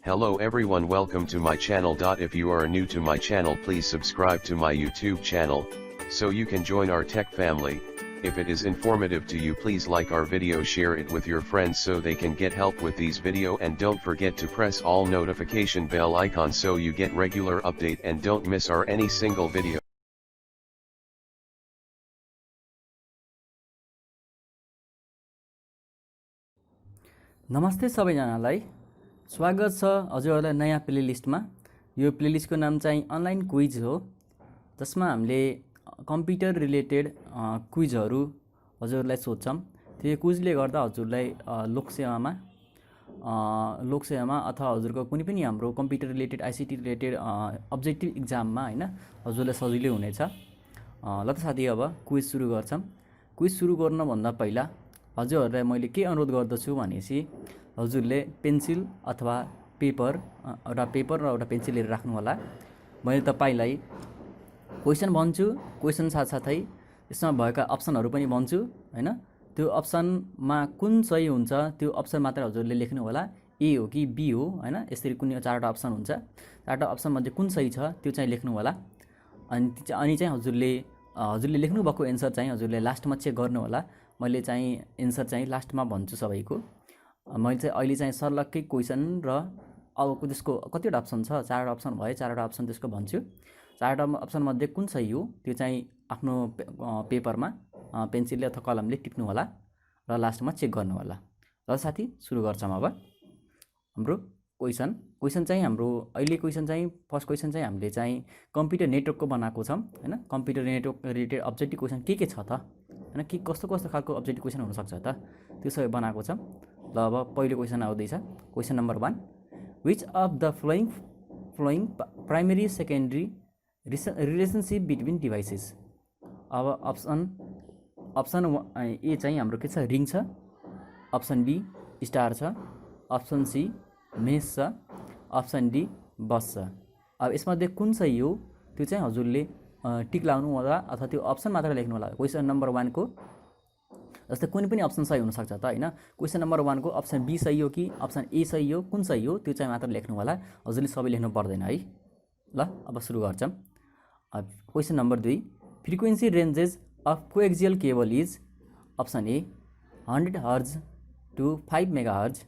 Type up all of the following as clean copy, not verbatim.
Hello everyone, welcome to my channel. If you are new to my channel, please subscribe to my YouTube channel, so you can join our tech family. If it is informative to you, please like our video, share it with your friends so they can get help with these video, and don't forget to press all notification bell icon so you get regular update and don't miss our any single video. नमस्ते सबैजनालाई स्वागत छ हजुरहरूलाई नयाँ प्लेलिस्टमा। यो प्लेलिस्टको नाम चाहिँ online quiz हो, जसमा हामीले कम्प्युटर रिलेटेड क्विजहरू हजुरहरूलाई सोध्छौँ। त्यो क्विजले गर्दा हजुरलाई लोकसेवामा अथवा हजुरको कुनै पनि हाम्रो computer related ICT related objective इक्जाममा हैन हजुरलाई सजिलै हुनेछ। ल त साथी, अब क्विज सुरु गर्छौँ। क्विज सुरु गर्नुभन्दा पहिला हजुरहरूलाई मैले के अनुरोध गर्दछु भनेपछि हजुरले पेन्सिल अथवा पेपर र एउटा पेन्सिल लिएर राख्नु होला। मैले तपाईलाई क्वेशन भन्छु, क्वेशन साथसाथै यसमा भएका अप्सनहरू पनि भन्छु हैन। त्यो अप्सनमा कुन सही हुन्छ त्यो अप्सन मात्र हजुरले लेख्नु होला। ए हो कि बी हो हैन, यसरी कुनै चारवटा अप्सन हुन्छ, चारवटा अप्सन मध्ये कुन सही छ त्यो चाहिँ लेख्नु होला। अनि चाहिँ हजुरले लेख्नु भएको एन्सर चाहिँ हजुरले लास्टमा चेक गर्नु होला। मैले चाहिँ एन्सर चाहिँ लास्टमा भन्छु सबैको। मैले चाहिँ अहिले चाहिँ सर्लक्कै क्वेशन र अब त्यसको कतिवटा अप्सन छ, चारवटा अप्सन भयो, चारवटा अप्सन त्यसको भन्छु। चारवटा अप्सन मध्ये कुन सही हो त्यो चाहिँ आफ्नो पेपरमा पेन्सिलले अथवा कलमले टिप्नु होला र लास्टमा चेक गर्नु होला। ल साथी, सुरु गर्छौँ अब हाम्रो क्वेशन चाहिँ हाम्रो अहिले क्वेशन चाहिँ फर्स्ट क्वेशन चाहिँ हामीले चाहिँ कम्प्युटर नेटवर्कको बनाएको छौँ हैन। Computer network related objective question के छ त हैन, के कस्तो खालको अब्जेक्टिभ क्वेशन हुन सक्छ त, त्यो सबै बनाएको छौँ। ल अब पहिलो क्वेशन आउँदैछ। Question number 1, which of the flowing primary secondary relationship between devices. अब अप्सन ए चाहिँ हाम्रो के छ, रिङ छ। अप्सन बी स्टार छ। अप्सन सी मेस छ। अप्सन डी बस छ। अब यसमध्ये कुन सही हो त्यो चाहिँ हजुरले टिक लाउनु होला अथवा त्यो अप्सन मात्र लेख्नु होला। क्वेशन नम्बर 1 को जस्तै कुनै पनि अप्सन सही हुन सक्छ त हैन। क्वेशन नम्बर 1 को अप्सन बी सही हो कि अप्सन ए सही हो, कुन सही हो त्यो चाहिँ मात्र लेख्नु होला। हजुरले सबै लेख्नु पर्दैन है। ल अब सुरु गर्छौँ। Question number 2, frequency ranges of coaxial cable is. Option A 100 hertz to 5 megahertz.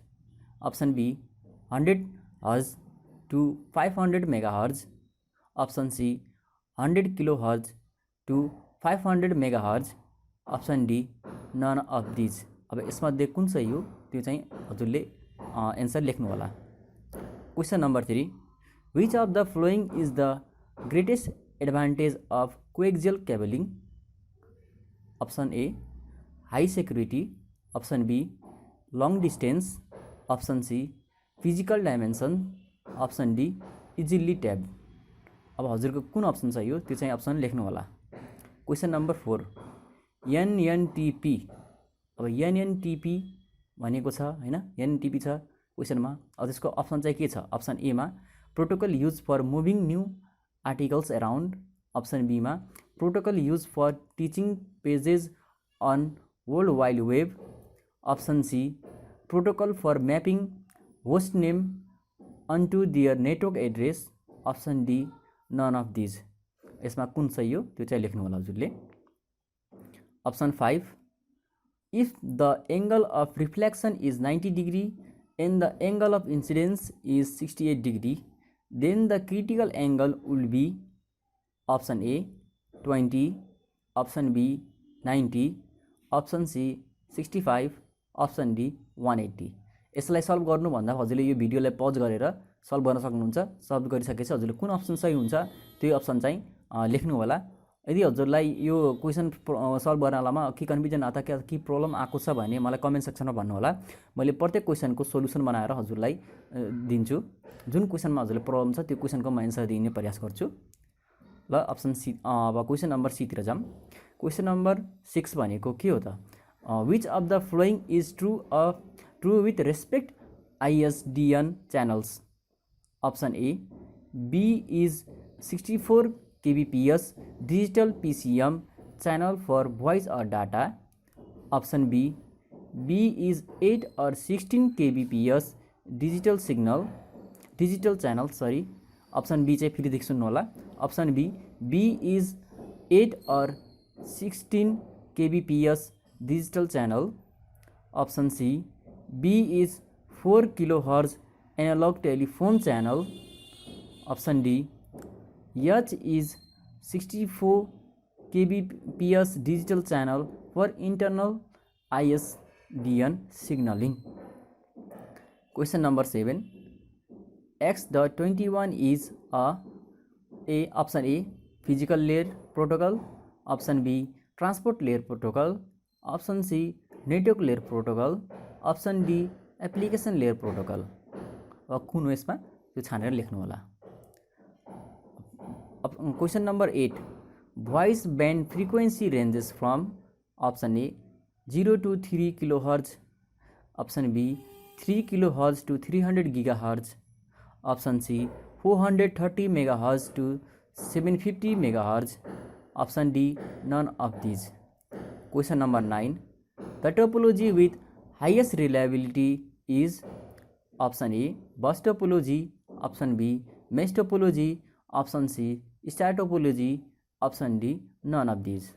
Option B 100 hertz to 500 megahertz. Option C 100 kilohertz to 500 megahertz. Option D none of these. अब यसमध्ये कुन सही हो त्यो चाहिँ हजुरले एन्सर लेख्नु होला। Question number 3, which of the following is the greatest advantage of coaxial cabling. Option A high security. Option B long distance. Option C physical dimension. Option D easily tap. अब हजुरको कुन अप्सन सही हो त्यो चाहिँ option लेख्नु होला। Question number 4, एनएनटिपी। अब एनएनटिपी भनेको छ हैन, एनएनटिपी छ क्वेशनमा। अब त्यसको अप्सन चाहिँ के छ। अप्सन ए मा protocol use for moving new articles around. Option B मा protocol use for teaching pages on world wide web. Option C protocol for mapping host name onto their network address. Option D none of these. यसमा कुन सही हो त्यो चाहिँ लेख्नु होला हजुरले। Option 5, if the angle of reflection is 90 degree and the angle of incidence is 68 degree, then the critical angle will be. Option A 20। Option B 90। Option C 65। Option D 180। यसलाई सल्भ गर्नुभन्दा हजुरले यो भिडियोलाई पज गरेर solve गर्न सक्नुहुन्छ। Solve गरिसकेपछि हजुरले कुन अप्सन सही हुन्छ त्यो अप्सन चाहिँ लेख्नु होला। यदि हजुरलाई यो क्वेशन सल्भ गर्नलामा के कन्फ्युजन अथवा के प्रब्लम आएको छ भने मलाई कमेन्ट सेक्सनमा भन्नु होला। मैले प्रत्येक क्वेशनको सोलुसन बनाएर हजुरलाई दिन्छु। जुन क्वेशनमा हजुरले प्रब्लम छ त्यो क्वेशनको म एन्सर दिने प्रयास गर्छु। ल अप्सन सी। अब क्वेशन नम्बर सी तिर जाम। क्वेशन नम्बर 6 भनेको के हो त, which of the following is true with respect ISDN channels. Option A B is 64 kbps digital PCM channel for voice or data. Option B is 8 or 16 kbps digital signal. Digital channel सरी option B चाहिँ फेरि देखि सुन्नु होला option B is 8 or 16 kbps digital channel. Option C, B is 4 kilohertz analog telephone channel. Option D, H is 64 kbps digital channel for internal ISDN signaling. Question number 7. X.21 is option A physical layer protocol, option B transport layer protocol, option C network layer protocol, option D application layer protocol. अब कुन हो यसमा त्यो छानेर लेख्नु होला. Question number 8. Voice band frequency ranges from option A 0 to 3 kilohertz, option B 3 kilohertz to 300 gigahertz, option C 430 megahertz to 750 megahertz, option D none of these. Question number 9. The topology with highest reliability is option A bus topology, option B mesh topology, option C star topology, option D none of these.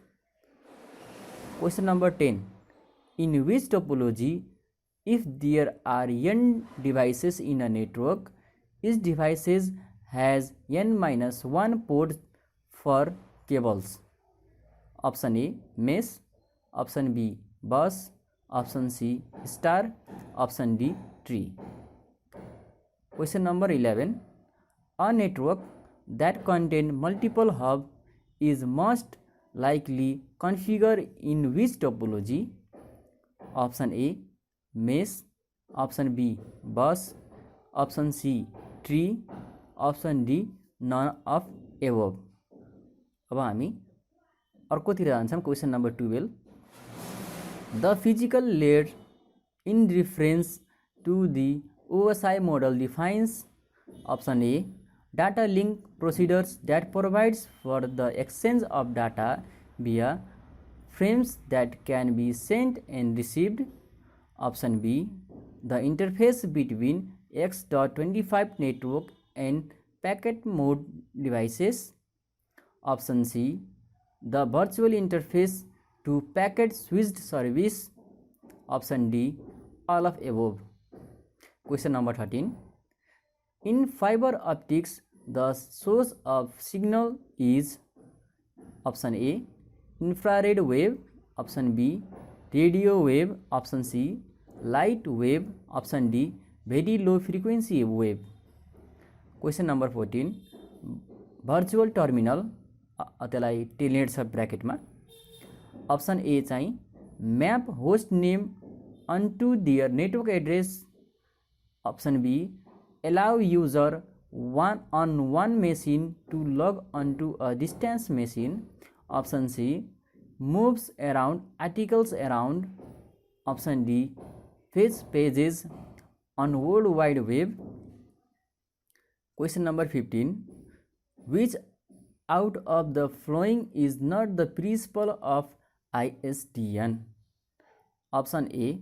Question number 10. In which topology, if there are n devices in a network, each devices has n-1 ports for cables? Option A mesh, option B bus, option C star, option D tree. Question number 11. A network that contains multiple hubs is most likely configured in which topology? Option A mesh, option B bus, option C tree, option D none of above. अब हामी अर्कोतिर जान्छौँ. Question number 12. The physical layer in reference to the OSI model defines option A data link procedures that provides for the exchange of data via frames that can be sent and received, option B the interface between X.25 network and packet mode devices, option C the virtual interface to packet switched service, option D all of above. Question number 13. In fiber optics, the source of signal is option A infrared wave, option B radio wave, option C light wave, option D very low frequency wave. Question number 14. Virtual terminal त्यसलाई telnet छ ब्रैकेटमा. Option A चाहिँ map host name onto their network address, option B allow user on one machine to log onto a distance machine, option C moves around articles around, option D fetch pages on World Wide Web. Question number 15. Which out of the following is not the principle of ISDN? Option A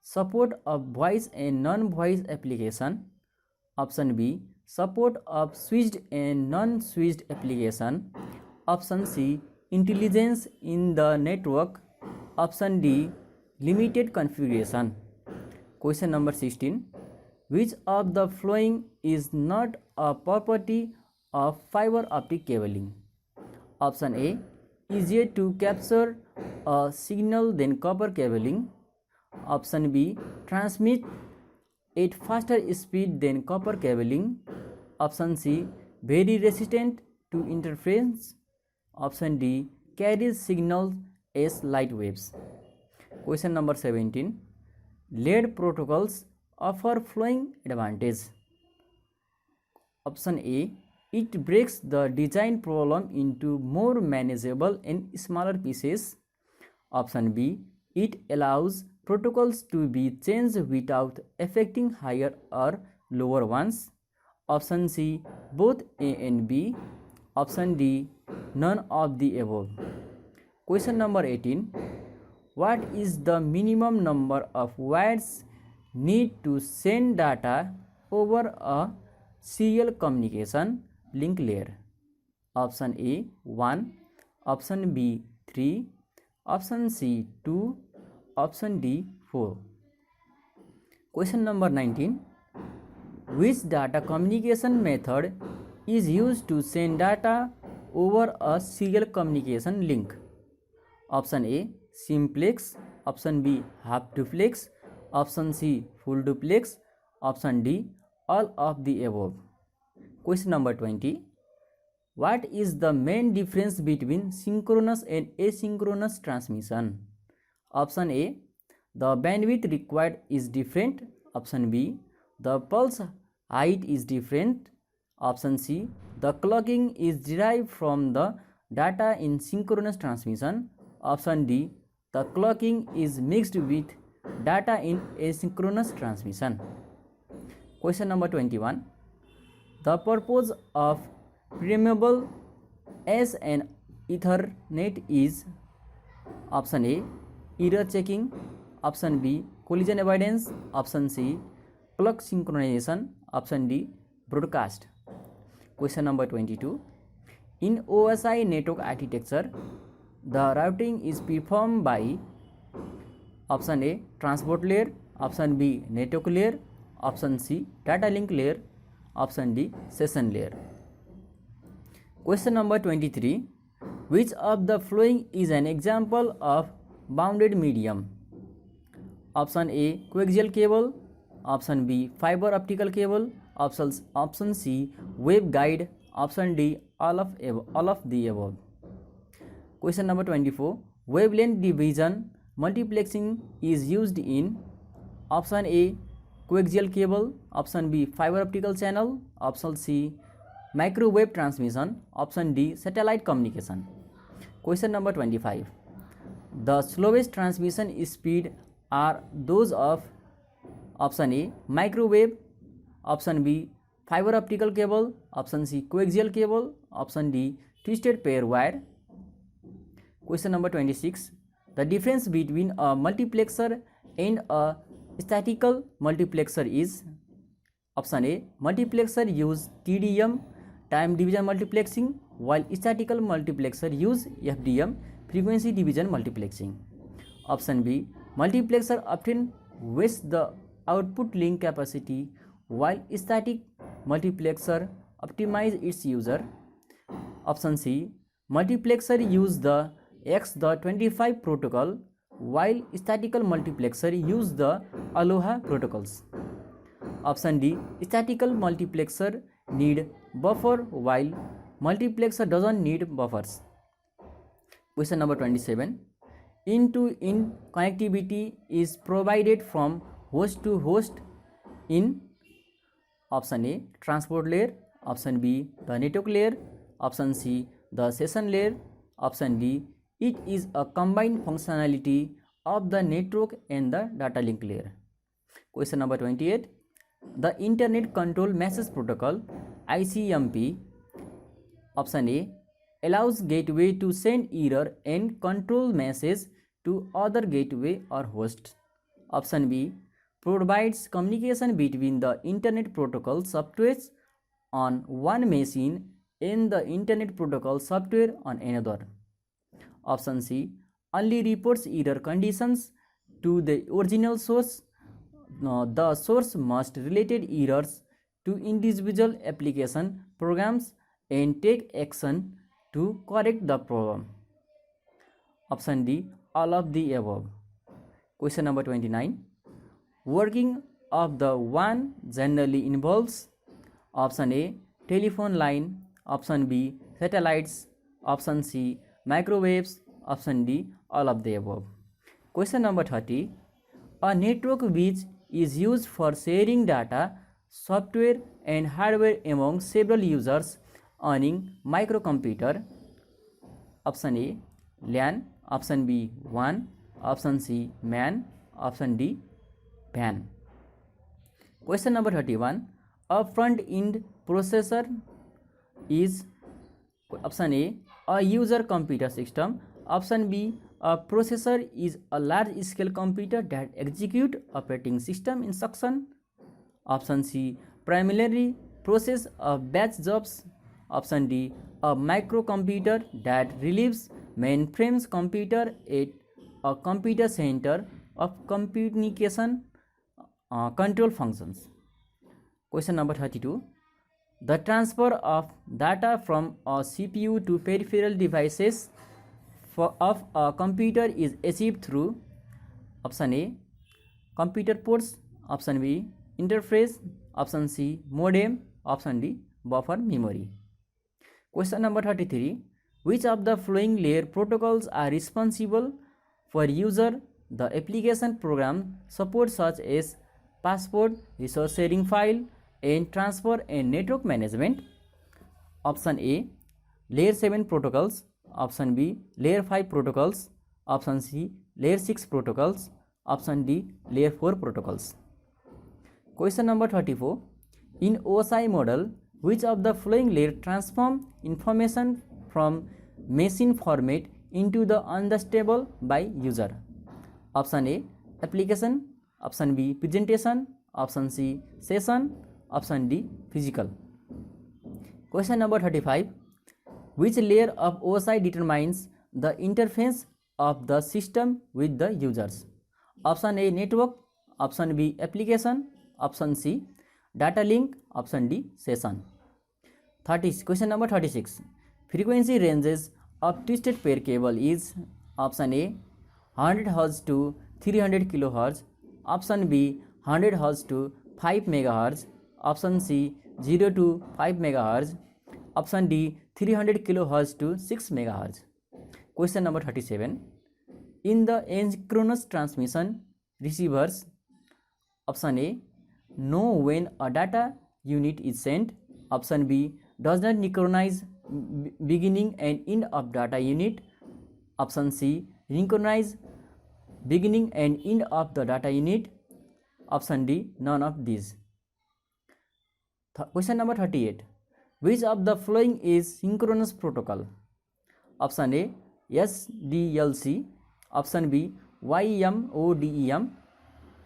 support of voice and non-voice application, option B support of switched and non-switched application, option C intelligence in the network, option D limited configuration. Question number 16. Which of the following is not a property of fiber optic cabling? Option A easier to capture a signal than copper cabling, option B transmit at faster speed than copper cabling, option C very resistant to interference, option D carries signals as light waves. Question number 17. LED protocols offer following advantage. Option A it breaks the design problem into more manageable and smaller pieces, option B it allows protocols to be changed without affecting higher or lower ones, option C both A and B, option D none of the above. Question number 18. What is the minimum number of wires need to send data over a serial communication link layer? Option A 1, option B 3, option C 2, option D 4. Question number 19. Which data communication method is used to send data over a serial communication link? Option A simplex, option B half duplex, option C full duplex, option D all of the above. Question number 20. What is the main difference between synchronous and asynchronous transmission? Option A, the bandwidth required is different. Option B, the pulse height is different. Option C, the clocking is derived from the data in synchronous transmission. Option D, the clocking is mixed with data in asynchronous transmission. Question number 21. The purpose of programmable as an Ethernet is? Option A, error checking. Option B, collision avoidance. Option C, clock synchronization. Option D, broadcast. Question number 22. In OSI network architecture, the routing is performed by? Option A, transport layer. Option B, network layer. Option C, data link layer. Option D, session layer. Question number 23. Which of the following is an example of bounded medium? Option A, coaxial cable. Option B, fiber optical cable. Option C, waveguide. Option D, all of the above. Question number 24. Wavelength division multiplexing is used in? Option A, coaxial cable. Option B, fiber optical channel. Option C, microwave transmission. Option D, satellite communication. Question number 25. The slowest transmission speed are those of? Option A, microwave. Option B, fiber optical cable. Option C, coaxial cable. Option D, twisted pair wire. Question number 26. The difference between a multiplexer and a statical multiplexer is? Option A, multiplexer use TDM, time division multiplexing, while statical multiplexer use FDM, frequency division multiplexing. Option B, multiplexer often wastes the output link capacity, while static multiplexer optimize its user. Option C, multiplexer use the X.25 protocol, while statical multiplexer use the Aloha protocols. Option D, statical multiplexer need buffer while multiplexer doesn't need buffers. Question number 27. End-to-end connectivity is provided from host to host in? Option A, transport layer. Option B, the network layer. Option C, the session layer. Option D, it is a combined functionality of the network and the data link layer. Question number 28. The Internet Control Message Protocol ICMP. Option A, allows gateway to send error and control message to other gateway or host. Option B, provides communication between the Internet Protocol softwares on one machine and the Internet Protocol software on another. Option C, only reports error conditions to the original source. The source must related errors to individual application programs and take action to correct the problem. Option D, all of the above. Question number 29. Working of the WAN generally involves? Option A, telephone line. Option B, satellites. Option C, microwaves. Option D, all of the above. Question number 30. A network which is used for sharing data, software and hardware among several users owning microcomputer. Option A, LAN. Option B, WAN. Option C, MAN. Option D, PAN. Question number 31. A front-end processor is? Option A user computer system. Option B, a processor is a large-scale computer that execute operating system instruction. Option C, primarily process of batch jobs. Option D, a microcomputer that relieves mainframes computer at a computer center of communication control functions. Question number 32. The transfer of data from a CPU to peripheral devices of a computer is achieved through option A, computer ports, option B, interface, option C, modem, option D, buffer memory. Question number 33. Which of the following layer protocols are responsible for user the application program support such as passport, resource sharing file, and transfer and network management? Option A, layer 7 protocols, option B, layer 5 protocols, option C, layer 6 protocols, option D, layer 4 protocols. Question number 34. In OSI model, which of the following layer transform information from machine format into the understandable by user? Option A, application, option B, presentation, option C, session, option D, physical. Question number 35. Which layer of OSI determines the interface of the system with the users? Option A, network, option B, application, option C, data link, option D, session. Question number 36. Frequency ranges of twisted pair cable is option A, 100 Hz to 300 kHz, option B, 100 Hz to 5 MHz, option C, 0 to 5 MHz, option D, 300 kHz to 6 MHz. Question number 37. In the asynchronous transmission receivers, option A, know when a data unit is sent, option B, does not synchronize beginning and end of data unit, option C, synchronize beginning and end of the data unit, option D, none of these. Question number 38. Which of the following is synchronous protocol? Option A, SDLC, option B, YMODEM,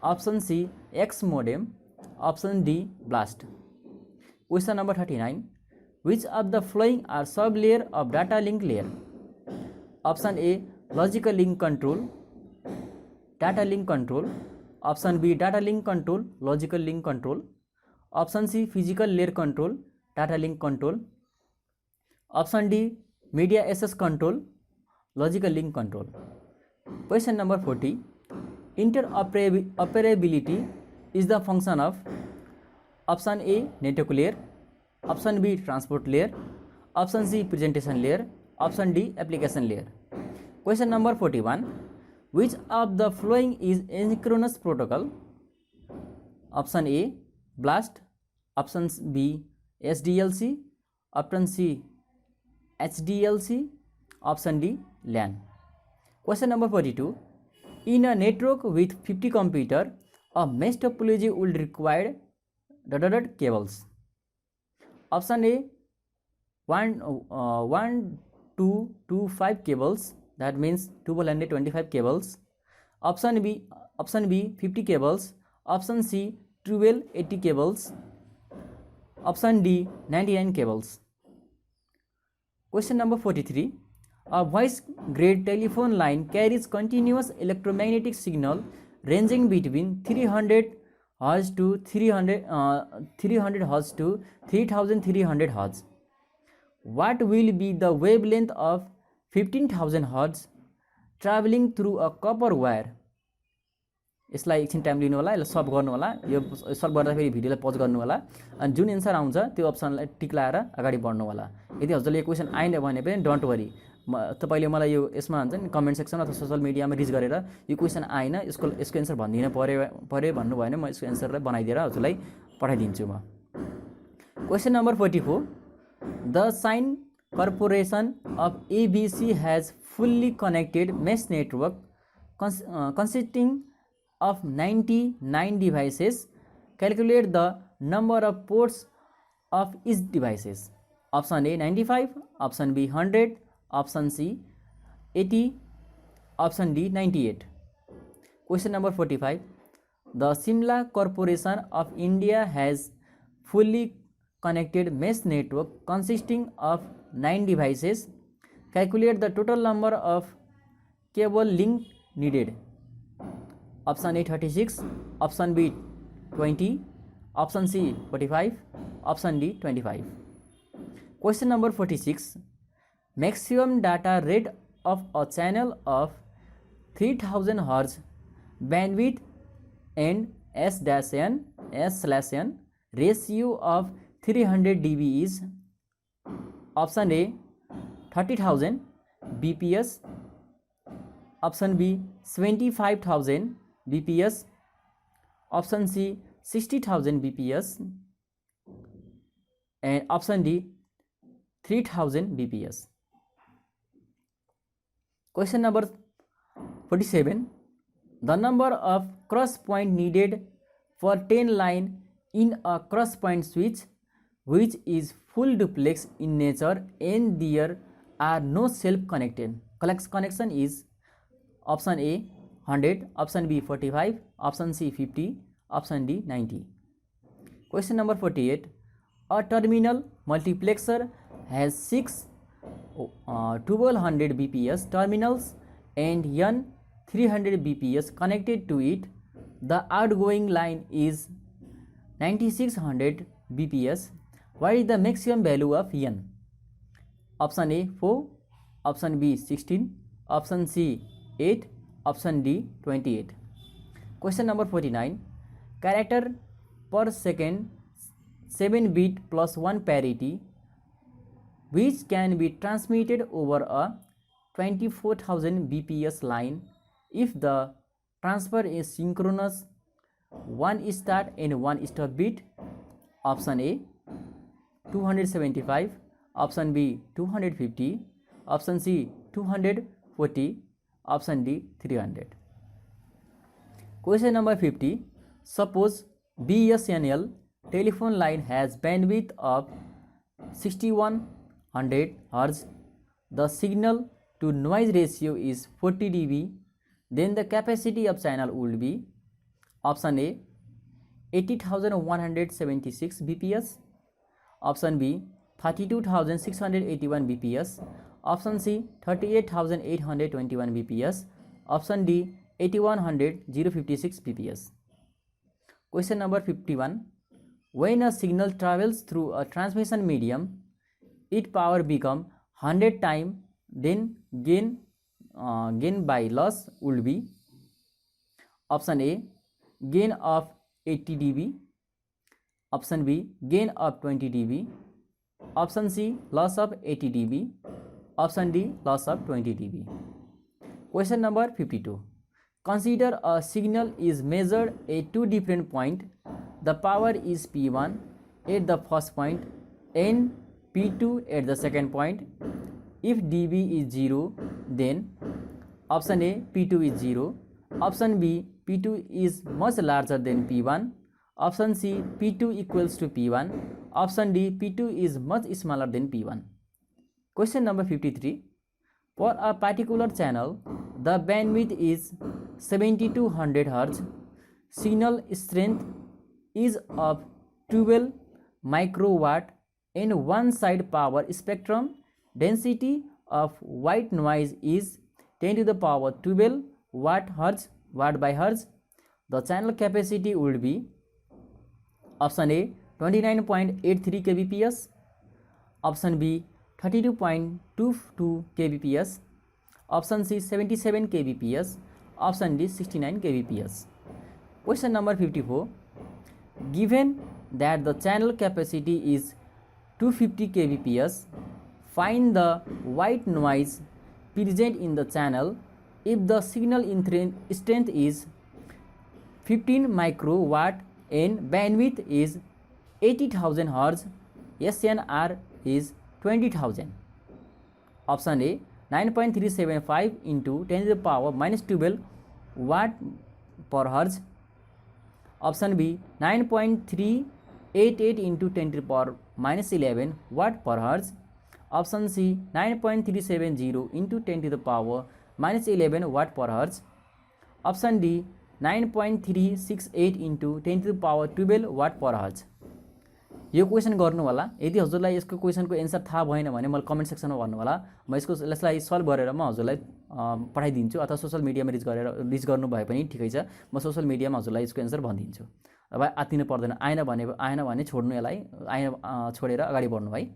option C, X modem, option D, blast. Question number 39. Which of the following are sub-layer of data link layer? Option A, logical link control, data link control, option B, data link control, logical link control, option C, physical layer control, data link control, option D, media access control, logical link control. Question number 40. Interoperability is the function of option A, network layer, option B, transport layer, option C, presentation layer, option D, application layer. Question number 41. Which of the following is asynchronous protocol? Option A, blast, option B, SDLC, option C, HDLC, option D, LAN. Question number 42. In a network with 50 computers, a mesh topology will require cables. Option A, 1225 cables, that means 1225 cables. Option B, 50 cables. Option C, 1280 cables. Option D, 99 cables. Question number 43. A voice grade telephone line carries continuous electromagnetic signal ranging between 300 Hz to 300 Hz to 3300 Hz. What will be the wavelength of 15,000 Hz traveling through a copper wire? यसलाई एकछिन time लिनु होला, यसलाई solve गर्नु होला, यो solve गर्दा फेरि भिडियोलाई पज गर्नु होला अनि जुन एन्सर आउँछ त्यो अप्सनलाई टिक लगाएर अगाडि बढ्नु होला। यदि हजुरले यो क्वेशन आएन भने पनि डोन्ट वरी, तपाईले मलाई यो यसमा हुन्छ नि कमेन्ट सेक्सन अथवा सोशल मिडियामा रिच गरेर यो क्वेशन आएन यसको एन्सर भनिदिन पर्यो भन्नु भयो भने म यसको एन्सरलाई बनाइदिएर हजुरलाई पठाइदिन्छु म। Question number 44. The sign corporation of ABC has fully connected mesh network consisting of 99 devices. Calculate the number of ports of each devices. Option A 95, option B 100, option C 80, option D 98. Question number 45. The Simla Corporation of India has fully connected mesh network consisting of 9 devices. Calculate the total number of cable link needed. Option A 36, option B 20, option C 45, option D 25. Question number 46. Maximum data rate of a channel of 3000 Hz bandwidth and S/n ratio of 300 dB is option A 30,000 bps, option B 75,000 bps, option C 60,000 bps, and option D 3000 bps. Question number 47. The number of cross point needed for 10 line in a cross point switch which is full duplex in nature and there are no self connected connection is option A 100, option B 45, option C 50, option D 90. Question number 48. A terminal multiplexer has 6 1200 bps terminals and n 300 bps connected to it. The outgoing line is 9600 bps. What is the maximum value of n? Option A 4, option B 16, option C 8, option D 28. Question number 49. Character per second 7 bit plus 1 parity which can be transmitted over a 24,000 bps line if the transfer is synchronous 1 start and 1 stop bit. Option A 275, option B 250, option C 240, option D 300. Question number 50. Suppose BSNL telephone line has bandwidth of 6100 Hz. The signal to noise ratio is 40 dB. Then the capacity of channel would be option A 80,176 bps, option B 32,681 bps, option C 38,821 bps, option D 81,056 bps. Question number 51. When a signal travels through a transmission medium, its power become 100 times, then gain by loss would be option A gain of 80 dB, option B gain of 20 dB, option C loss of 80 dB, option D loss of 20 dB. Question number 52. Consider a signal is measured at two different points. The power is P1 at the first point and P2 at the second point. If dB is 0, then option A P2 is 0, option B P2 is much larger than P1, option C P2 equals to P1, option D P2 is much smaller than P1. Question number 53. For a particular channel, the bandwidth is 7200 Hz. Signal strength is of 12 microwatt and one side power spectrum. Density of white noise is 10 to the power 12 watt by hertz. The channel capacity would be option A 29.83 kbps, option B 32.22 kbps, option C 77 kbps, option D 69 kbps. Question number 54. Given that the channel capacity is 250 kbps, find the white noise present in the channel if the signal strength is 15 microwatt and bandwidth is 80,000 Hz. SNR is 20,000. Option A 9.375 into 10 to the power minus 12 watt per Hz. Option B 9.388 into 10 to the power minus 11 watt per Hz. Option C 9.370 into 10 to the power minus 11 watt per Hz. Option D 9.368 into 10 to the power 12 watt per Hz. यो question गर्नु होला। यदि हजुरलाई यसको क्वेसनको answer थाहा भएन भने मलाई कमेन्ट सेक्सनमा भन्नु होला, म यसलाई सल्भ गरेर म हजुरलाई पठाइदिन्छु, अथवा सोशल मिडियामा रिच गर्नु भए पनि ठिकै छ, म सोशल मिडियामा हजुरलाई यसको एन्सर भनिदिन्छु। अब आत्तिनु पर्दैन, आएन भने छोड्नु, यसलाई छोडेर अगाडि बढ्नु है।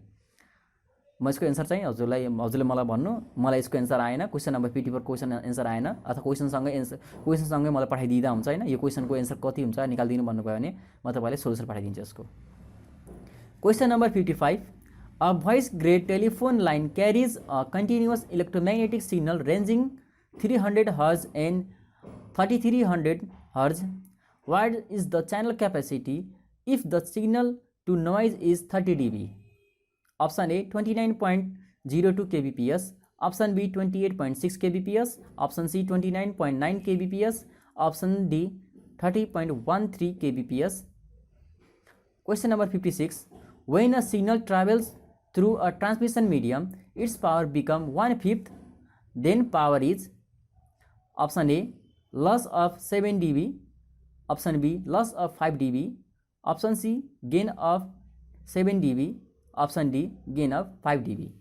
म यसको एन्सर चाहिँ हजुरले मलाई भन्नु, मलाई यसको एन्सर आएन, क्वेसन नम्बर 54 क्वेसन एन्सर आएन, अथवा क्वेसनसँगै मलाई पठाइदिँदा हुन्छ हैन, यो क्वेसनको एन्सर कति हुन्छ निकालिदिनु भन्नुभयो भने म तपाईँलाई सोल्युसन पठाइदिन्छु यसको। Question number 55, a voice grade telephone line carries a continuous electromagnetic signal ranging 300 hertz and 3300 hertz. What is the channel capacity if the signal to noise is 30 dB? Option A 29.02 kbps, option B 28.6 kbps, option C 29.9 kbps, option D 30.13 kbps. Question number 56. When a signal travels through a transmission medium, its power becomes 1/5. Then power is option A loss of 7 dB, option B loss of 5 dB, option C gain of 7 dB, option D gain of 5 dB.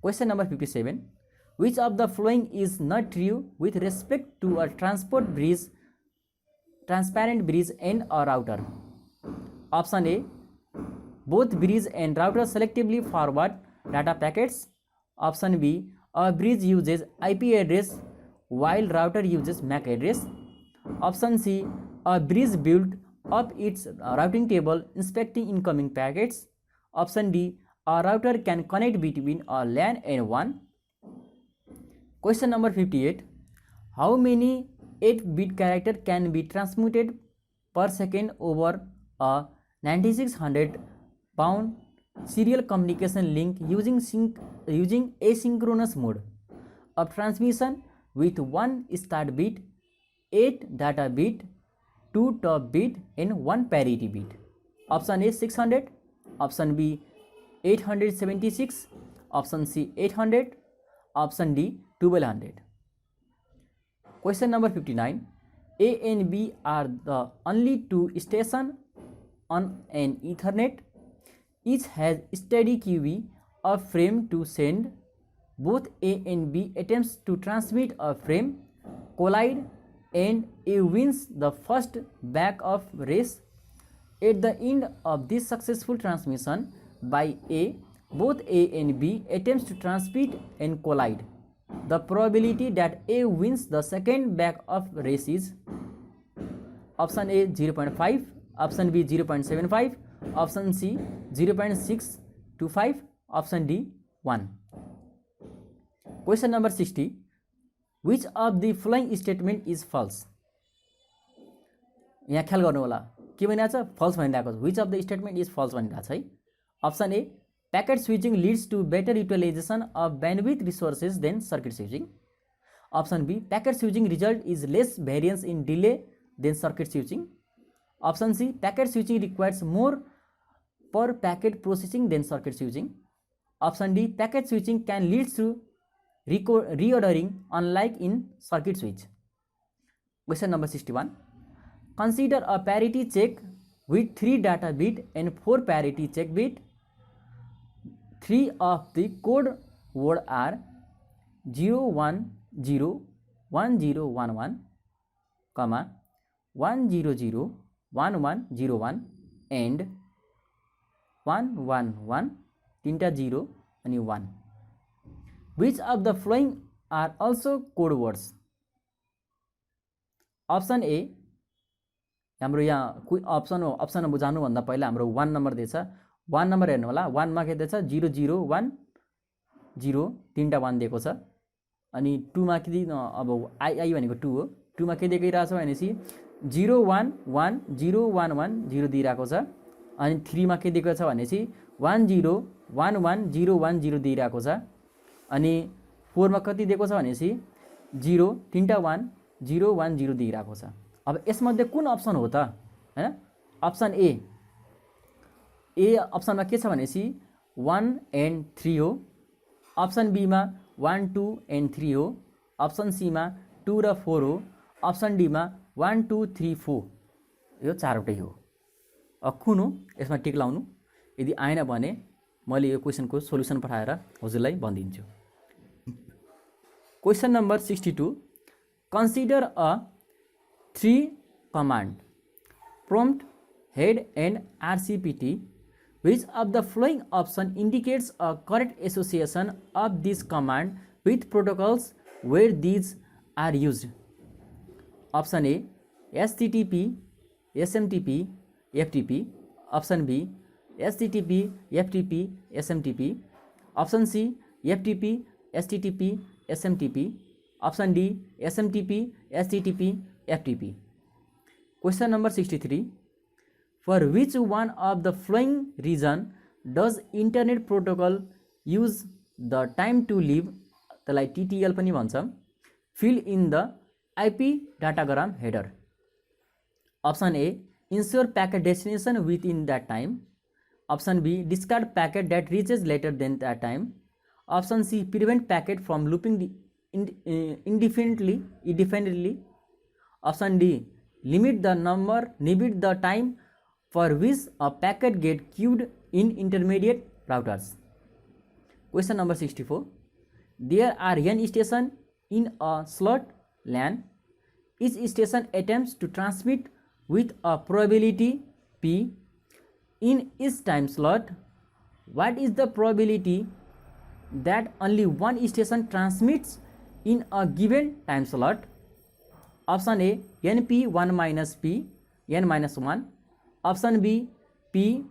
Question number 57. Which of the following is not true with respect to a transparent bridge and a router? Option A both bridge and router selectively forward data packets. Option B a bridge uses IP address while router uses MAC address. Option C a bridge built up its routing table inspecting incoming packets. Option D a router can connect between a LAN and WAN. Question number 58. How many 8-bit character can be transmitted per second over a 9600 pound serial communication link using asynchronous mode of transmission with 1 start bit, 8 data bit, 2 top bit and 1 parity bit? Option A 600, option B 876, option C 800, option D 1200. Question number 59. A and B are the only two stations on an Ethernet. Each has steady QV of frame to send. Both A and B attempts to transmit a frame collide and A wins the first back of race. At the end of this successful transmission by A, both A and B attempts to transmit and collide. The probability that A wins the second back of race is option A 0.5, option B 0.75, option C 0.625, option D 1. Question number 60. Which of the following statement is false? यहाँ ख्याल गर्नु होला, के भनिरहेको छ? Falls भनिरहेको छ। Which of the statement is false भनिरहेको छ है। Option A packet switching leads to better utilization of bandwidth resources than circuit switching. Option B packet switching result is less variance in delay than circuit switching. Option C packet switching requires more per packet processing than circuit switching. Option D packet switching can lead to reordering unlike in circuit switch. Question number 61. Consider a parity check with 3 data bit and 4 parity check bit. 3 of the code word are 010, 1011, 100, 1101 and 111, 0 and 1. Which of the following are also code words? Option A हाम्रो यहाँ कोही option हो, option बुझाउनुभन्दा पहिला हाम्रो 1 number दिएछ, 1 number हेर्नु होला, 1 मा के दिएछ 0010 तीनटा 1 दिएको छ, अनि 2 मा के अब आई भनेको 2 हो, 2 मा के दिइरहेछ भनेपछि 011011 दिइरहेको छ, अनि 3 मा के दिएको छ भनेपछि 10110110 दिइरहेको छ, अनि 4 मा कति दिएको छ भनेपछि 0 तीनटा 1 010 दिइरहेको छ। अब यसमध्ये कुन अप्सन हो त हैन? अप्सन ए अप्सनमा के छ भनेपछि 1 and 3 हो, अप्सन बी मा 1 2 and 3 हो, अप्सन सी मा 2 र 4 हो, अप्सन डी मा 1 2 3 4, यो चारवटै हो। अब कुन हो यसमा टिक लाउनु? यदि आएन भने मैले यो क्वेसनको सोल्युसन पठाएर हजुरलाई भनिदिन्छु। Question number 62, consider a 3 command prompt head and RCPT. Which of the following option indicates a correct association of this command with protocols where these are used? Option A, HTTP, SMTP, FTP. Option B, HTTP, FTP, SMTP. Option C, FTP, HTTP, SMTP. Option D, SMTP, HTTP, FTP. Question number 63. For which one of the following reason does internet protocol use the time to live, त्यसलाई TTL पनि भन्छ, field in the IP datagram header? Option A, ensure packet destination within that time. Option B, discard packet that reaches later than that time. Option C, prevent packet from looping indefinitely. Option D, limit the time for which a packet get queued in intermediate routers. Question number 64. There are n stations in a slot LAN. Each station attempts to transmit with a probability P in each time slot. What is the probability that only one station transmits in a given time slot? Option A, NP1 minus P, n minus 1. Option B, P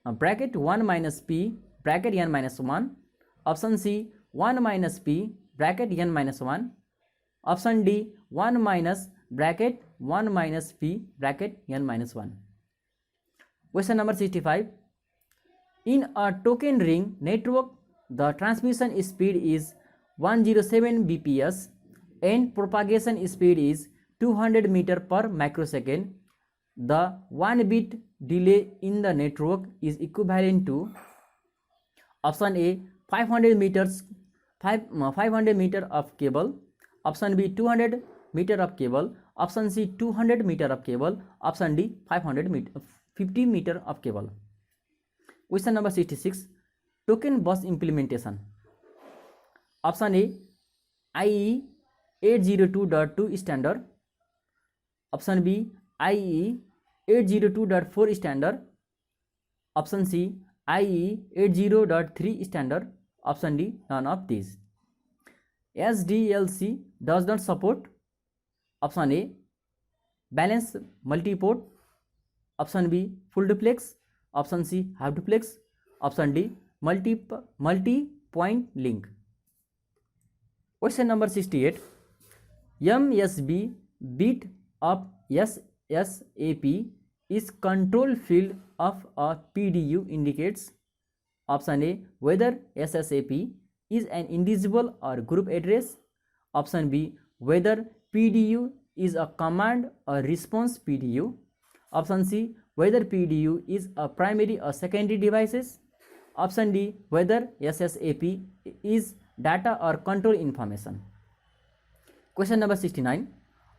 bracket 1 minus P bracket n minus 1. Option C, 1 minus P bracket n minus 1. Option D, 1 minus bracket 1 minus P bracket n minus 1. Question number 65. In a token ring network, the transmission speed is 107 bps and propagation speed is 200 meter per microsecond. The 1 bit delay in the network is equivalent to option A, 500 meter of cable. Option B, 200 meter of cable. Option C, 200 meter of cable. Option D, 50 meter of cable. Question number 66. Token bus implementation. Option A, IEEE 802.2 standard. Option B, IEEE 802.4 standard. Option C, IEEE 80.3 standard. Option D, none of these. SDLC does not support. Option A, balanced multi-port. Option B, full duplex. Option C, half duplex. Option D, multi-point link. Question number 68. MSB bit of SSAP is control field of a PDU indicates. Option A, whether SSAP is an indivisible or group address. Option B, whether PDU is a command or response PDU. Option C, whether PDU is a primary or secondary devices. Option D, whether SSAP is data or control information. Question number 69.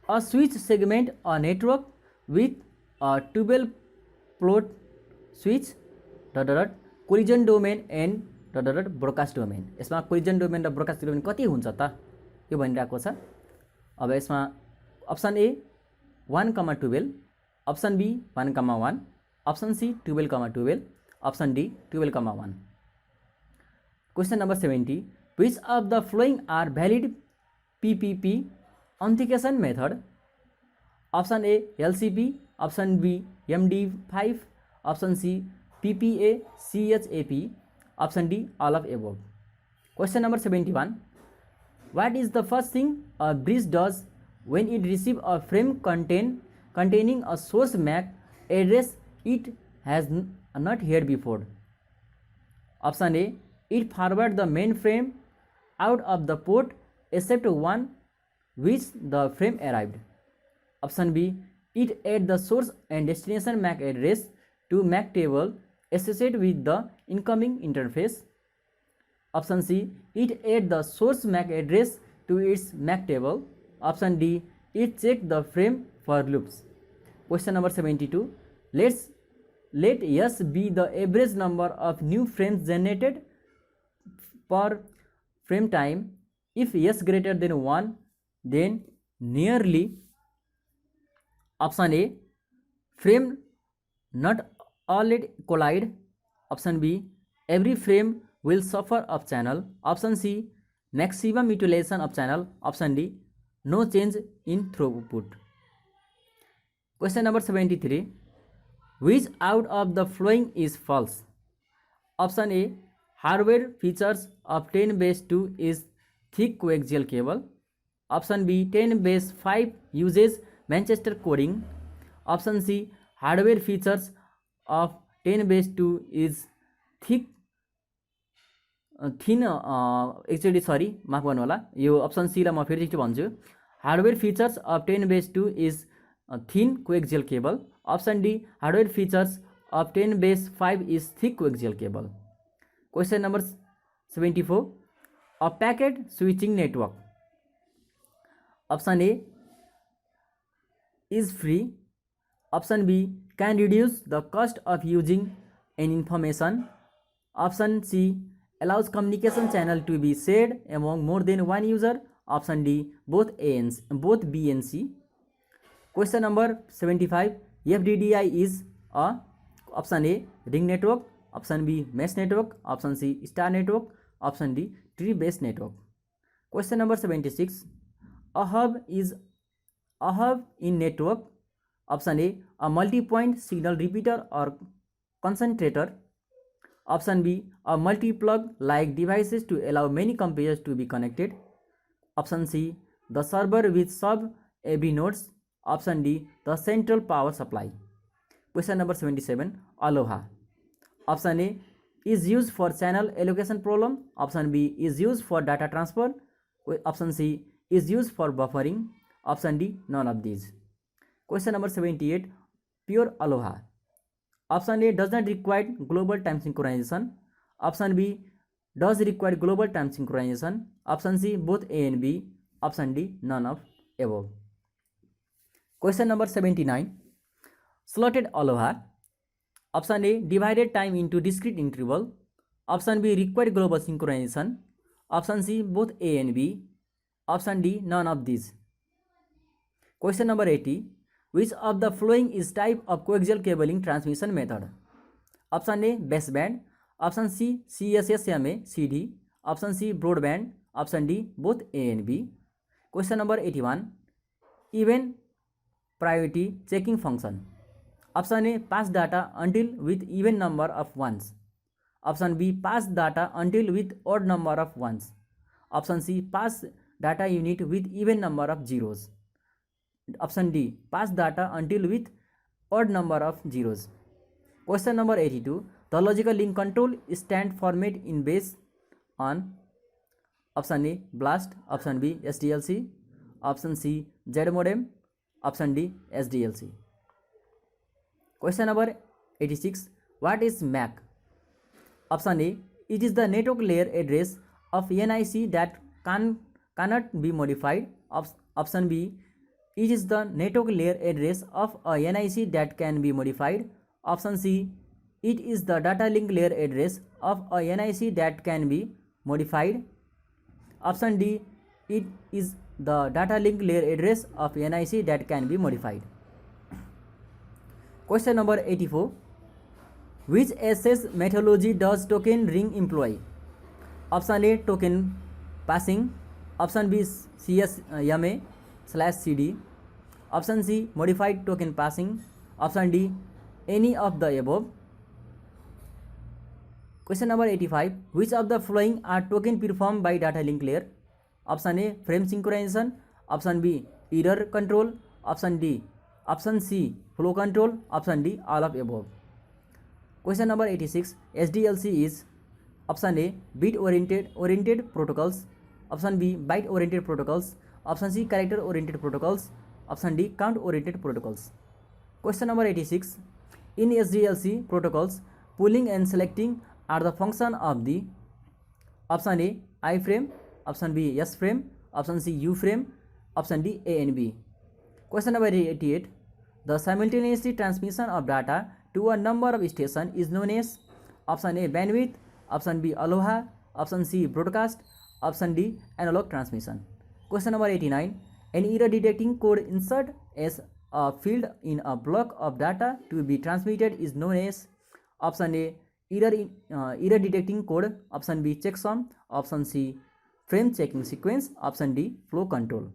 A switch segment a network with a 12 port switch collision domain and broadcast domain. यसमा collision domain र broadcast domain कति हुन्छ त यो भनिरहेको छ। अब यसमा option A 1,12, option B 1,1, option C 12,12, option D 12,1. Question number 70. Which of the following are valid PPP authentication method? Option A, LCP. Option B, MD5. Option C, PPA CHAP. Option D, all of above. Question number 71. What is the first thing a bridge does when it receives a frame containing a source MAC address it has not heard before? Option A, it forwards the main frame out of the port except one which the frame arrived. Option B, it adds the source and destination MAC address to MAC table associated with the incoming interface. Option C, it adds the source MAC address to its MAC table. Option D, it checks the frame for loops. Question number 72. Let's let S be the average number of new frames generated per frame time. If S greater than 1, then nearly option A, frame not all collide. Option B, every frame will suffer of channel. Option C, maximum utilization of channel. Option D, no change in throughput. Question number 73. Which out of the following is false? Option A, hardware features of 10/2 is thick coaxial cable. Option B, 10/5 uses Manchester coding. Option C, hardware features of 10/2 is thick thin actually sorry माफ गर्नु होला यो option C लाई म फेरि एकचोटि भन्छु hardware features of 10/2 is thin coaxial cable option D hardware features of 10/5 is thick coaxial cable question number 74 a packet switching network option A is free. Option B, can reduce the cost of using an information. Option C, allows communication channel to be shared among more than one user. Option D, both B and C. Question number 75. FDDI is a option A, ring network. Option B, mesh network. Option C, star network. Option D, tree based network. Question number 76. A hub is a hub in network. Option A multi-point signal repeater or concentrator. Option B, a multi-plug like devices to allow many computers to be connected. Option C, the server with sub every nodes. Option D, the central power supply. Question number 77. Aloha. Option A is used for channel allocation problem. Option B is used for data transfer. Option C is used for buffering. Option D, none of these. Question number 78. Pure Aloha. Option A does not require global time synchronization. Option B does require global time synchronization. Option C, both A and B. Option D, none of above. Question number 79. Slotted Aloha. Option A divided time into discrete interval. Option B required global synchronization. Option C, both A and B. Option D, none of these. Question number 80. Which of the following is type of coaxial cabling transmission method? Option A, baseband. Option C, CSSMA CD. Option C, broadband. Option D, both A and B. Question number 81. Even priority checking function. Option A, pass data until with even number of ones. Option B, pass data until with odd number of ones. Option C, pass data unit with even number of zeros. Option D, pass data until with odd number of zeros. Question number 82. The logical link control stand format in based on option A, BLAST. Option B, SDLC. Option C, Z modem. Option D, SDLC. Question number 86. What is MAC? Option A, it is the network layer address of NIC that cannot be modified. Option B, it is the network layer address of a NIC that can be modified. Option C, it is the data link layer address of a NIC that can be modified. Option D, it is the data link layer address of NIC that can be modified. Question number 84. Which SS methodology does token ring employ? Option A, token passing. Option B, CSMA/CD. Option C, modified token passing. Option D, any of the above. Question number 85. Which of the following are token performed by data link layer? Option A, frame synchronization. Option B, error control. Option C, flow control. Option D, all of above. Question number 86. SDLC is option A, bit oriented protocols. Option B, byte oriented protocols. Option C, character oriented protocols. Option D, count oriented protocols. Question number 86. In SDLC protocols, pulling and selecting are the function of the option A, I frame. Option B, S frame. Option C, U frame. Option D, A and B. Question number 88. The simultaneous transmission of data to a number of station is known as option A bandwidth, option B aloha, option C broadcast, option D analog transmission. Question number 89. An error detecting code insert as a field in a block of data to be transmitted is known as option A error detecting code, option B checksum, option C frame checking sequence, option D flow control.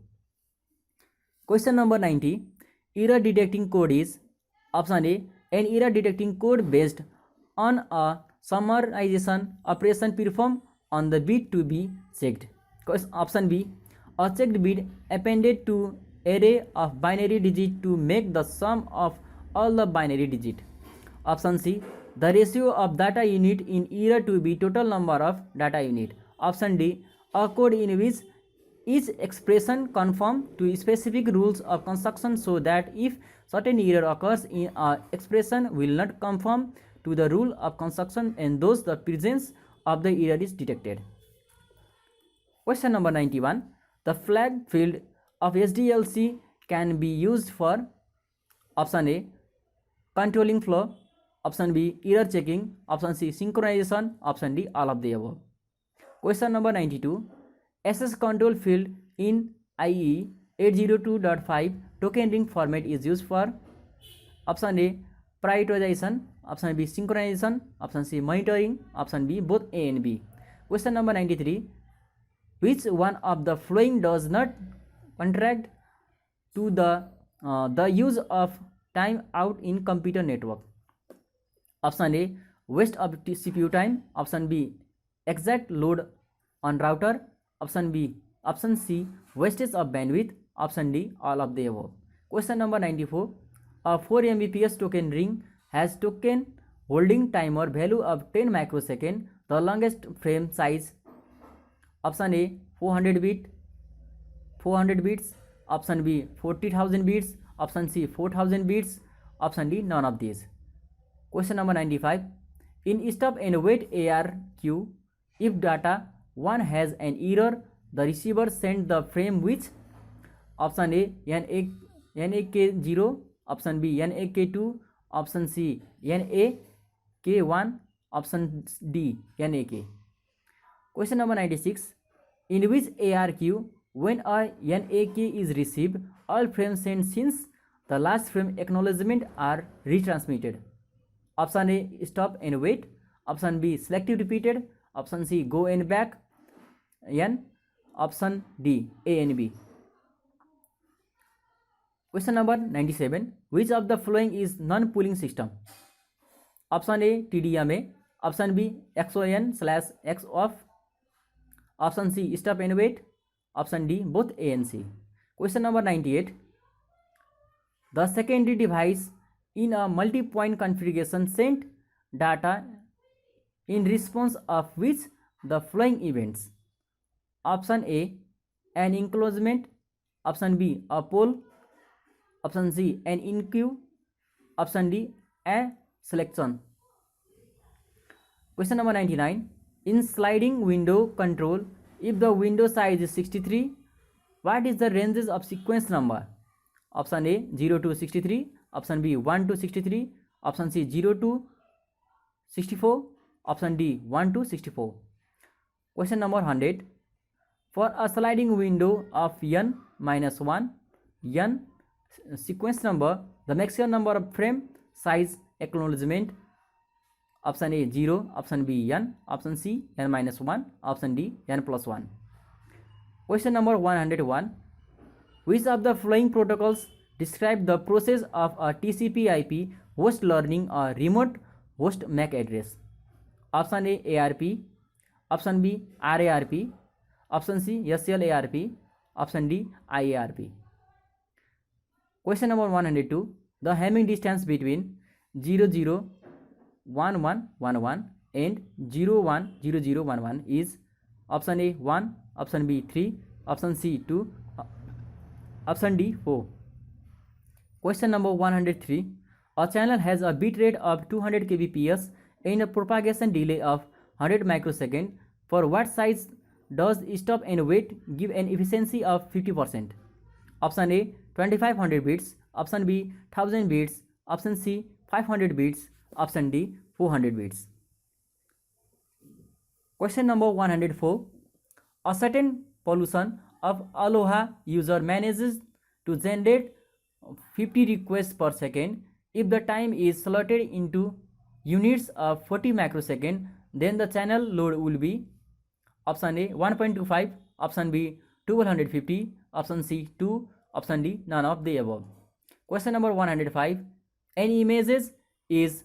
Question number 90. Error detecting code is option A an error detecting code based on a summarization operation performed on the bit to be checked. Option B a checked bit appended to array of binary digit to make the sum of all the binary digit. Option C the ratio of data unit in error to be total number of data unit. Option D a code in which each expression conform to specific rules of construction so that if certain error occurs in an expression will not conform to the rule of construction and thus the presence of the error is detected. Question number 91. The flag field of SDLC can be used for option A controlling flow, option B error checking, option C synchronization, option D all of the above. Question number 92. SS control field in IEEE 802.5 token ring format is used for option A prioritization, option B synchronization, option C monitoring, option B both A and B. Question number 93. Which one of the following does not contract to the use of timeout in computer network? Option A waste of CPU time, option B exact load on router, option C wastage of bandwidth, option D all of the above. Question number 94. A 4 Mbps token ring has token holding timer value of 10 microsecond. The longest frame size, option A 400 bits, option B 40,000 bits, option C 4,000 bits, option D none of these. Question number 95. In stop and wait ARQ, if data 1 has an error, the receiver sends the frame which option A NAK0, option B NAK2, option C NAK1, option D NAK. Question number 96. In which ARQ, when a NAK is received, all frames sent since the last frame acknowledgement are retransmitted? Option A stop and wait, option B selective repeated, option C go and back N, option D A and B. Question number 97. Which of the following is non-pooling system? Option A TDMA, option B XON/X off, option C stop and wait, option D both A and C. Question number 98. The secondary device in a multi-point configuration sent data in response of which the following events? Option A an enclosement, option B a pole, option C an in-queue, option D a selection. Question number 99. In sliding window control, if the window size is 63, what is the ranges of sequence number? Option A 0 to 63, option B 1 to 63, option C 0 to 64, option D 1 to 64. Question number 100. For a sliding window of n-1 n sequence number, the maximum number of frame size acknowledgement, option A 0, option B n, option C n-1, option D n+1. Question number 101. Which of the following protocols describe the process of a TCP/IP host learning a remote host MAC address? Option A ARP, option B RARP, option C SLARP, option D IARP. Question number 102. The Hamming distance between 001111 and 010011 is option A 1, option B 3, option C 2, option D 4. Question number 103. A channel has a bit rate of 200 kbps and a propagation delay of 100 microseconds. For what size does stop and wait give an efficiency of 50%? Option A 2500 bits, option B 1000 bits, option C 500 bits. Option D 400 bits. Question number 104. A certain pollution of Aloha user manages to generate 50 requests per second. If the time is slotted into units of 40 microsecond, then the channel load will be option A 1.25, option B 1250, option C 2, option D none of the above. Question number 105. An image is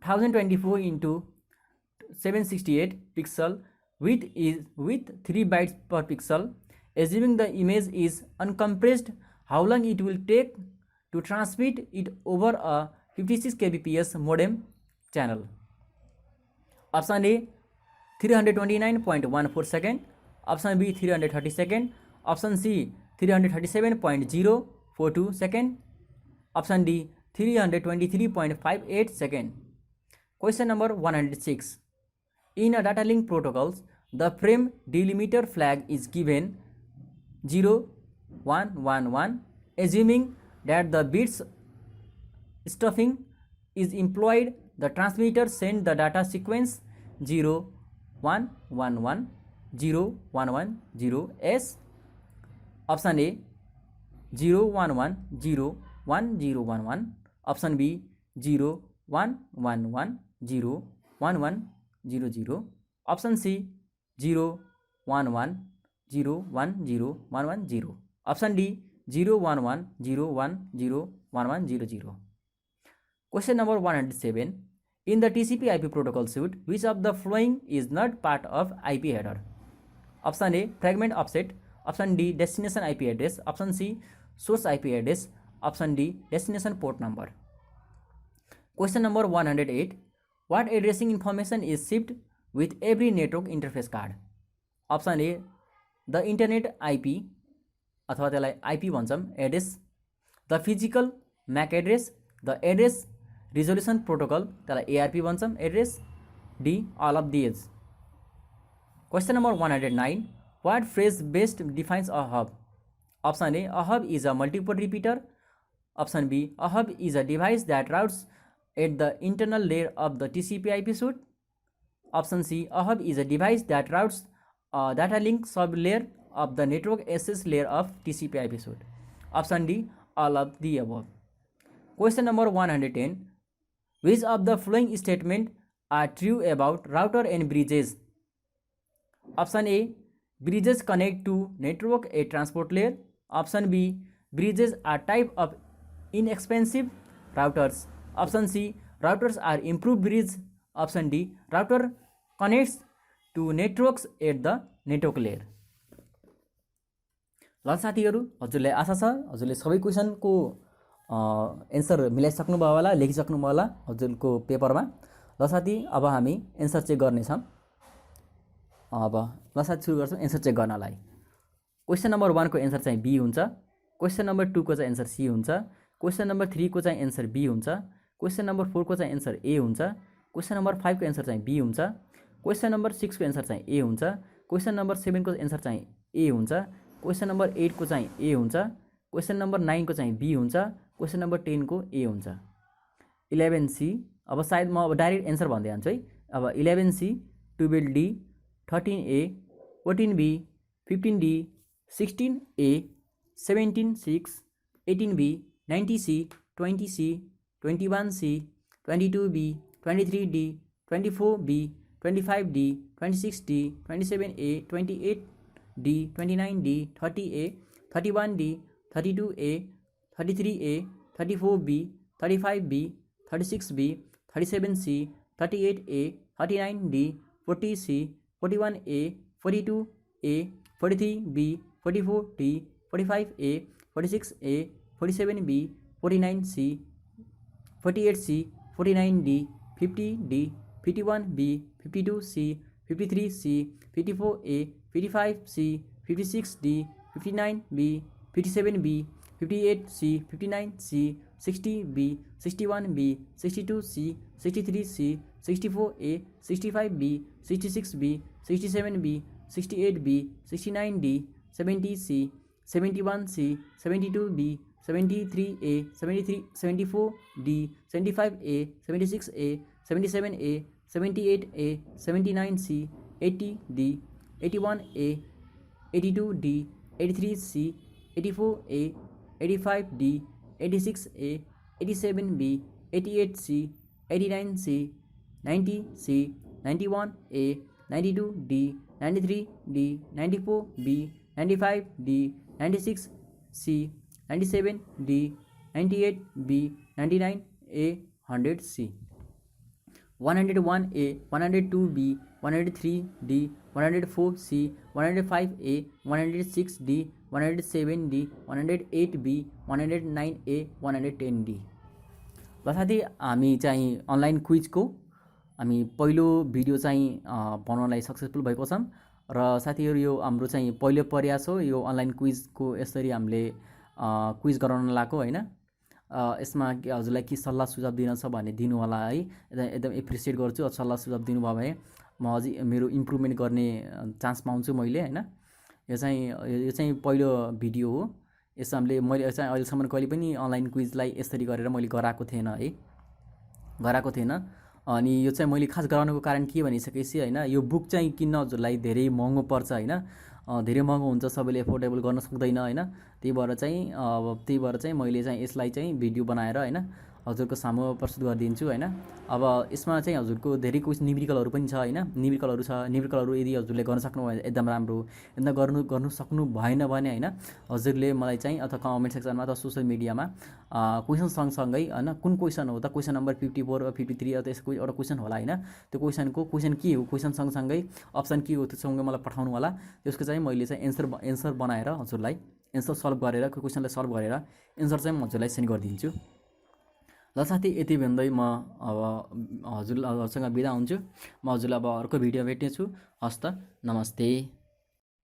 1024 into 768 pixel width 3 bytes per pixel. Assuming the image is uncompressed, how long it will take to transmit it over a 56 kbps modem channel? Option A 329.14 second, option B 330 second, option C 337.042 second, option D 323.58 second. Question number 106. In a data link protocols, the frame delimiter flag is given 0, 1, 1, 1. Assuming that the bits stuffing is employed, the transmitter sends the data sequence 0, 1, 1, 1, 0, 1, 1, 0 as option A 0, 1, 1, 0, 1, 0, 1, 1, option B 0, 1, 1, 1, 0, 1, 1, 0, 0, option C 0, 1, 1, 0, 1, 0, 1, 1, 0, option D 0, 1, 1, 0, 1, 0, 1, 1, 0, 0. Question number 107. In the TCP IP protocol suite, which of the following is not part of IP header? Option A fragment offset, option D destination IP address, option C source IP address, option D destination port number. Question number 108. What addressing information is shipped with every network interface card? Option A the internet IP अथवा त्यसलाई IP भन्छौँ address, the physical MAC address, the address resolution protocol त्यसलाई ARP भन्छौँ address, D all of these. Question number 109. What phrase best defines a hub? Option A a hub is a multiple repeater, option B a hub is a device that routes at the internal layer of the TCP IP suite, option C a hub is a device that routes data link sub layer of the network access layer of TCP IP suite, option D all of the above. Question number 110. Which of the following statement are true about router and bridges? Option A bridges connect to network a transport layer, option B bridges are type of inexpensive routers, option C routers are improved bridges, option D router connects to networks at the network layer. ल साथीहरू, हजुरलाई आशा छ हजुरले सबै क्वेसनको answer मिलाइसक्नुभयो होला, लेखिसक्नुभयो होला हजुरको पेपरमा. ल साथी, अब हामी एन्सर चेक गर्नेछौँ. अब ल साथी सुरु गर्छौँ एन्सर चेक गर्नलाई. क्वेसन नम्बर 1 को एन्सर चाहिँ बी हुन्छ, क्वेसन नम्बर 2 को चाहिँ एन्सर सी हुन्छ, क्वेसन नम्बर 3 को चाहिँ एन्सर बी हुन्छ, क्वेसन नम्बर 4 को चाहिँ एन्सर ए हुन्छ, क्वेसन नम्बर 5 को एन्सर चाहिँ बी हुन्छ, क्वेसन नम्बर 6 को एन्सर चाहिँ ए हुन्छ, क्वेसन नम्बर 7 को एन्सर चाहिँ ए हुन्छ, क्वेसन नम्बर 8 को चाहिँ ए हुन्छ, क्वेसन नम्बर 9 को चाहिँ बी हुन्छ, क्वेसन नम्बर 10 को ए हुन्छ. 11C. अब सायद म अब डाइरेक्ट एन्सर भन्दै जान्छु है. अब 11C, 12D, 13A, 14B, 15D, 16A, 17C, 18B, 90C, 20C, 21C, 22B, 23D, 24B, 25D, 26D, 27A, 28D, 29D, 30A, 31D, 32A, 33A, 34B, 35B, 36B, 37C, 38A, 39D, 40C, 41A, 42A, 43B, 44D, 45A, 46A, 47B, 49C, 48C, 49D, 50D, 51B, 52C, 53C, 54A, 55C, 56D, 59B, 57B, 58C, 59C, 60B, 61B, 62C, 63C, 64A, 65B, 66B, 67B, 68B, 69D, 70C, 71C, 72B, 73A, 74D, 75A, 76A, 77A, 78A, 79C, 80D, 81A, 82D, 83C, 84A, 85D, 86A, 87B, 88C, 89C, 90C, 91A, 92D, 93D, 94B, 95D, 96C, 97D, 98B, 99A, 100C, 101A, 102B, 103D, 104C, 105A, 106D, 107D, 108B, 109A, 110D। ल साथी हामी चाहिँ online क्विजको हामी पहिलो video चाहिँ बनाउनलाई successful भएको छौँ र साथीहरू यो हाम्रो चाहिँ पहिलो प्रयास हो यो अनलाइन क्विजको यसरी हामीले क्विज गराउन लागेको हैन। यसमा हजुरलाई के सल्लाह सुझाव दिन छ भने दिनु होला है, एकदम एप्रिसिएट गर्छु। सल्लाह सुझाव दिनुभयो भने म अझै मेरो इम्प्रुभमेन्ट गर्ने चान्स पाउँछु मैले हैन। यो चाहिँ पहिलो भिडियो हो। यसमा मैले चाहिँ अहिलेसम्म कहिले पनि अनलाइन क्विजलाई यसरी गरेर मैले गराएको थिएन। अनि यो चाहिँ मैले खास गराउनुको कारण के भनिसकेपछि हैन, यो बुक चाहिँ किन्न हजुरलाई धेरै महँगो पर्छ हैन, धेरै महँगो हुन्छ, सबैले एफोर्डेबल गर्न सक्दैन हैन। त्यही भएर चाहिँ मैले चाहिँ यसलाई चाहिँ भिडियो बनाएर हैन हजुरको सामु प्रस्तुत गरिदिन्छु हैन। अब यसमा चाहिँ हजुरको धेरै क्वेशन न्यूमेरिकलहरु पनि छ हैन। न्यूमेरिकलहरु यदि हजुरले गर्न सक्नु भयो एकदम राम्रो, एकदम गर्नु सक्नु भएन भने हैन हजुरले मलाई चाहिँ अथवा कमेन्ट सेक्सनमा अथवा सोशल मिडियामा क्वेशन सँगसँगै हैन कुन क्वेशन हो त, क्वेशन नम्बर 54 वा 53 अथवा यसको एउटा क्वेशन होला हैन, त्यो क्वेशन के हो, क्वेशन सँगसँगै अप्सन के हो त्यो सँगै मलाई पठाउनु होला। त्यसको चाहिँ मैले चाहिँ एन्सर बनाएर हजुरलाई एन्सर सल्भ गरेर क्वेशनलाई सल्भ गरेर एन्सर चाहिँ म हजुरलाई सेन्ड गरिदिन्छु। ल साथी यति भन्दै म अब हजुरसँग बिदा हुन्छु। म हजुरलाई अब अर्को भिडियो भेट्नेछु। हस्त नमस्ते।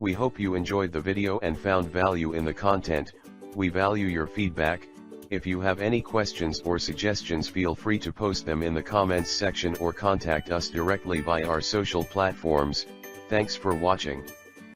We hope you enjoyed the video and found value in the content. We value your feedback. If you have any questions or suggestions, feel free to post them in the comments section or contact us directly via our social platforms. Thanks for watching.